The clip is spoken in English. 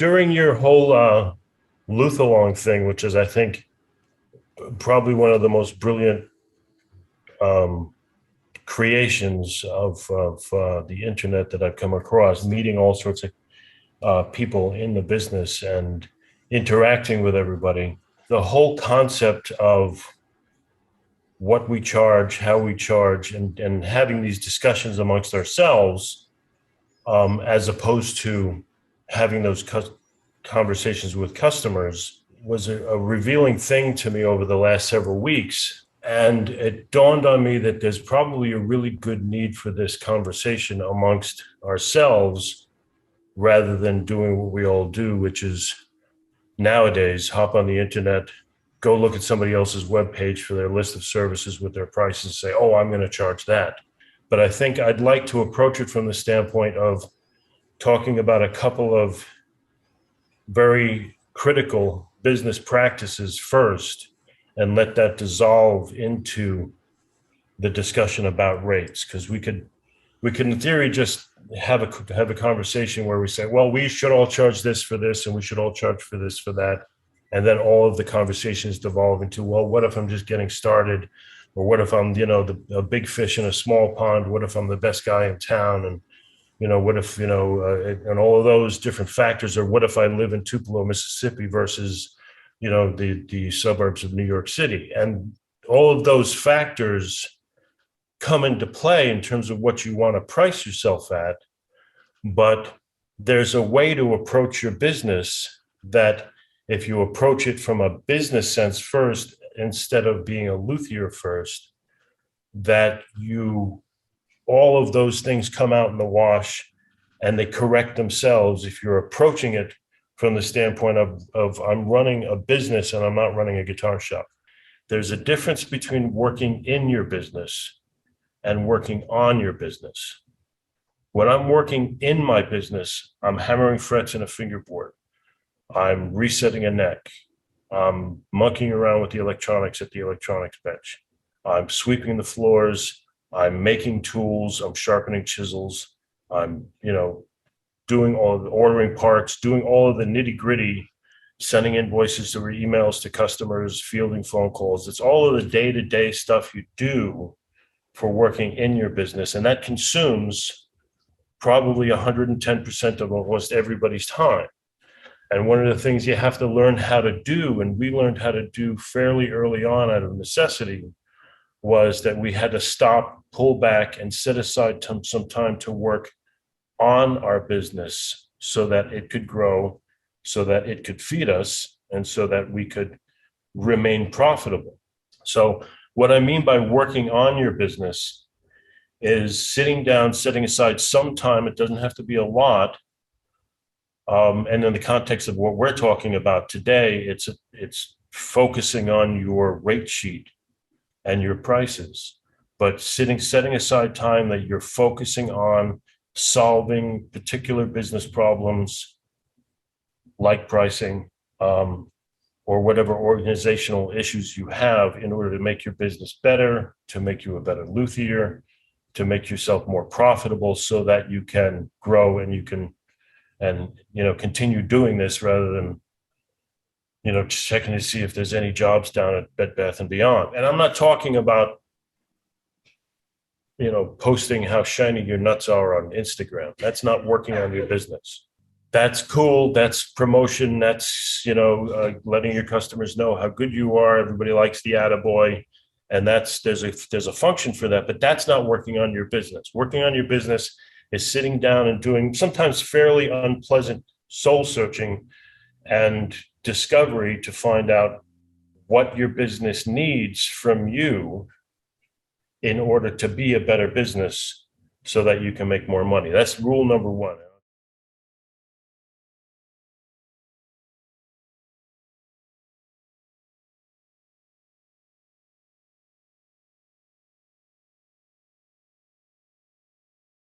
During your whole Luthalong thing, which is, I think, probably one of the most brilliant um, creations of the internet that I've come across, meeting all sorts of people in the business and interacting with everybody. The whole concept of what we charge, how we charge, and having these discussions amongst ourselves, as opposed to having those conversations with customers, was a revealing thing to me over the last several weeks. And it dawned on me that there's probably a really good need for this conversation amongst ourselves rather than doing what we all do, which is nowadays hop on the internet, go look at somebody else's webpage for their list of services with their prices and say, oh, I'm going to charge that. But I think I'd like to approach it from the standpoint of talking about a couple of very critical business practices first and let that dissolve into the discussion about rates. Because we could in theory just have a conversation where we say, well, we should all charge this for this and we should all charge for this for that. And then all of the conversations devolve into, well, what if I'm just getting started? Or what if I'm, a big fish in a small pond? What if I'm the best guy in town? And, what if, and all of those different factors, or what if I live in Tupelo, Mississippi versus, the suburbs of New York City? And all of those factors come into play in terms of what you want to price yourself at. But there's a way to approach your business that if you approach it from a business sense first, instead of being a luthier first, that all of those things come out in the wash and they correct themselves if you're approaching it from the standpoint of I'm running a business and I'm not running a guitar shop. There's a difference between working in your business and working on your business. When I'm working in my business, I'm hammering frets in a fingerboard. I'm resetting a neck. I'm monkeying around with the electronics at the electronics bench. I'm sweeping the floors. I'm making tools. I'm sharpening chisels. I'm, doing ordering parts, doing all of the nitty gritty, sending invoices or emails to customers, fielding phone calls. It's all of the day-to-day stuff you do for working in your business. And that consumes probably 110% of almost everybody's time. And one of the things you have to learn how to do, and we learned how to do fairly early on out of necessity, was that we had to stop, pull back, and set aside some time to work on our business so that it could grow, so that it could feed us, and so that we could remain profitable. So what I mean by working on your business is sitting down, setting aside some time. It doesn't have to be a lot. And in the context of what we're talking about today, it's focusing on your rate sheet and your prices, but setting aside time that you're focusing on solving particular business problems like pricing, or whatever organizational issues you have in order to make your business better, to make you a better luthier, to make yourself more profitable so that you can grow and you can continue doing this rather than checking to see if there's any jobs down at Bed Bath and Beyond. And I'm not talking about posting how shiny your nuts are on Instagram. That's not working on your business. That's cool. That's promotion. That's, letting your customers know how good you are. Everybody likes the attaboy. And there's a function for that, but that's not working on your business. Working on your business is sitting down and doing sometimes fairly unpleasant soul searching and discovery to find out what your business needs from you in order to be a better business so that you can make more money. That's rule number one.